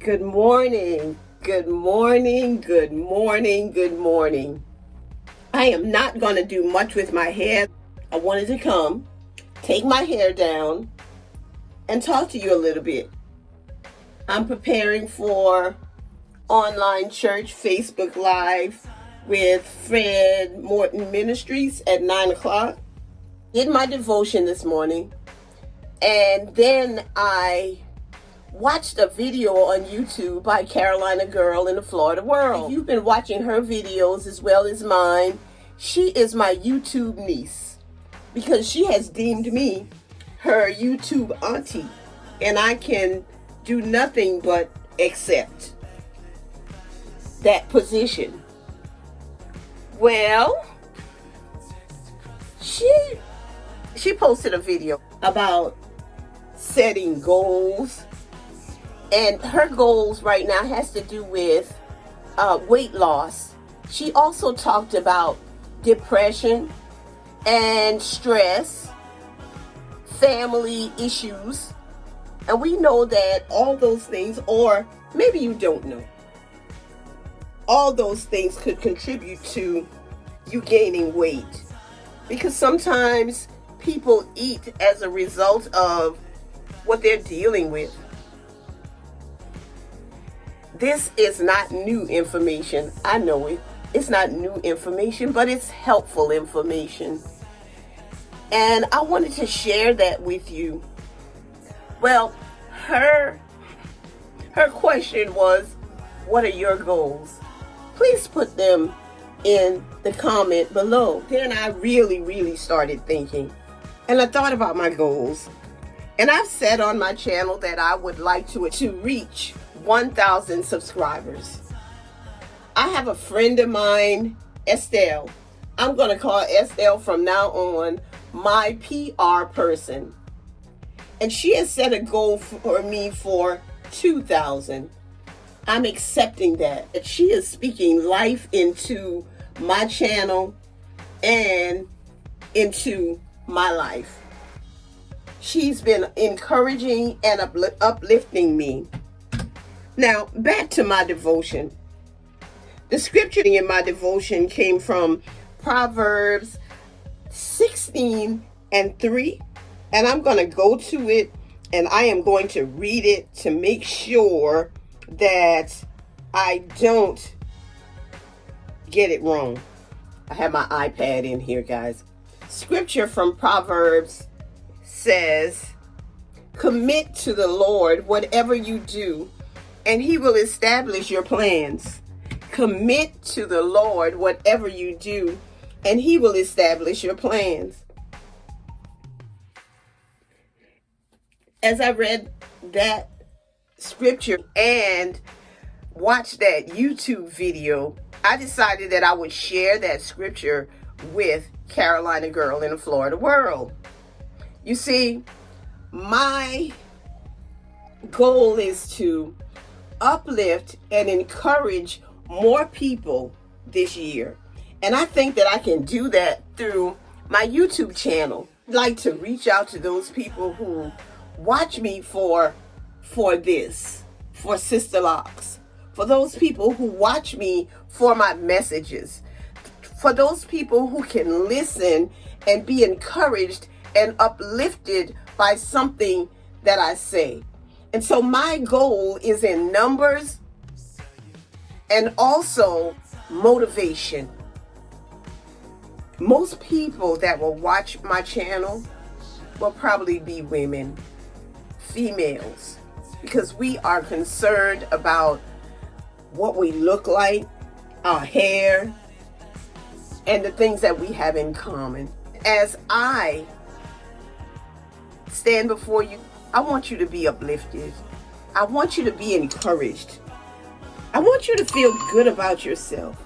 Good morning, good morning, good morning, good morning. I am not going to do much with my hair. I wanted to come, take my hair down, and talk to you a little bit. I'm preparing for online church Facebook Live with Fred Morton Ministries at 9 o'clock. Did my devotion this morning, and then I watched a video on YouTube by Carolina Girl in the Florida World. If you've been watching her videos as well as mine, she is my YouTube niece because she has deemed me her YouTube auntie, and I can do nothing but accept that position. Well, she posted a video about setting goals. And her goals right now has to do with weight loss. She also talked about depression and stress, family issues. And we know that all those things, or maybe you don't know, all those things could contribute to you gaining weight. Because sometimes people eat as a result of what they're dealing with. This is not new information. I know it. It's not new information, but it's helpful information. And I wanted to share that with you. Well, her question was, what are your goals? Please put them in the comment below. Then I really started thinking. And I thought about my goals. And I've said on my channel that I would like to reach 1,000 subscribers. I have a friend of mine, Estelle. I'm going to call Estelle from now on my PR person. And she has set a goal for me for 2,000. I'm accepting that. She is speaking life into my channel and into my life. She's been encouraging and uplifting me. Now, back to my devotion. The scripture in my devotion came from Proverbs 16:3. And I'm going to go to it and I am going to read it to make sure that I don't get it wrong. I have my iPad in here, guys. Scripture from Proverbs says, "Commit to the Lord whatever you do, and he will establish your plans." Commit to the Lord whatever you do, and he will establish your plans. As I read that scripture and watched that YouTube video, I decided that I would share that scripture with Carolina Girl in the Florida World. You see, my goal is to uplift and encourage more people this year. And I think that I can do that through my YouTube channel. I'd like to reach out to those people who watch me for this, for Sisterlocks, for those people who watch me for my messages, for those people who can listen and be encouraged and uplifted by something that I say. And so my goal is in numbers and also motivation. Most people that will watch my channel will probably be women, females, because we are concerned about what we look like, our hair, and the things that we have in common. As I stand before you, I want you to be uplifted. I want you to be encouraged. I want you to feel good about yourself.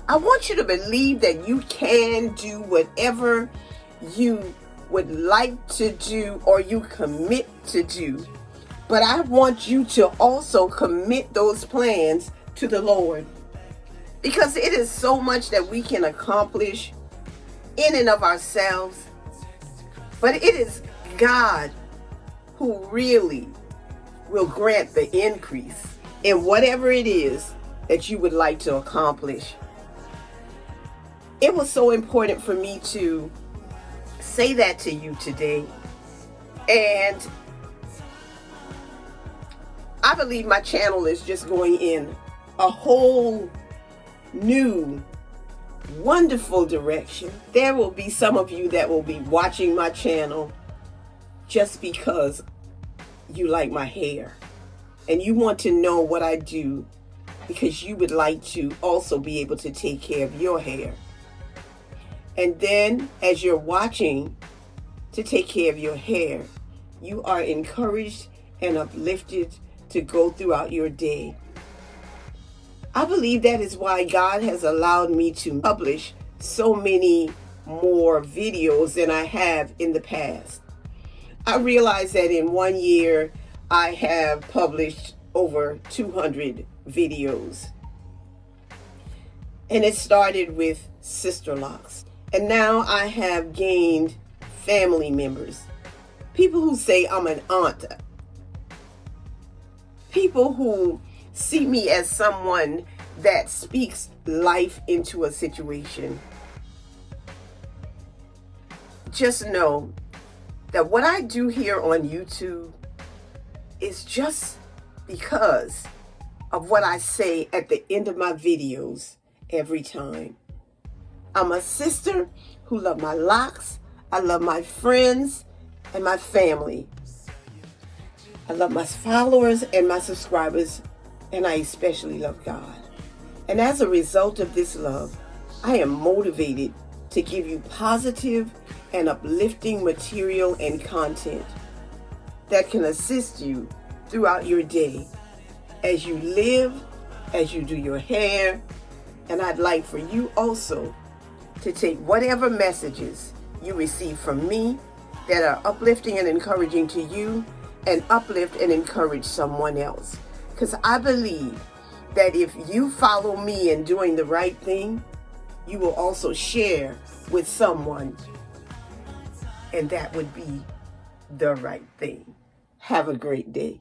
I want you to believe that you can do whatever you would like to do or you commit to do. But I want you to also commit those plans to the Lord. Because it is so much that we can accomplish in and of ourselves. But it is God who really will grant the increase. in whatever it is that you would like to accomplish. It was so important for me to say that to you today. And I believe my channel is just going in a whole new, wonderful direction. There will be some of you that will be watching my channel just because you like my hair and you want to know what I do, because you would like to also be able to take care of your hair. And then as you're watching to take care of your hair, you are encouraged and uplifted to go throughout your day. I believe that is why God has allowed me to publish so many more videos than I have in the past. I realize that in 1 year, I have published over 200 videos. And it started with Sisterlocks. And now I have gained family members. People who say I'm an aunt. People who see me as someone that speaks life into a situation. Just know that what I do here on YouTube is just because of what I say at the end of my videos every time. I'm a sister who love my locks. I love my friends and my family. I love my followers and my subscribers, and I especially love God. And as a result of this love, I am motivated to give you positive and uplifting material and content that can assist you throughout your day as you live, as you do your hair. And I'd like for you also to take whatever messages you receive from me that are uplifting and encouraging to you, and uplift and encourage someone else. Because I believe that if you follow me in doing the right thing, you will also share with someone, and that would be the right thing. Have a great day.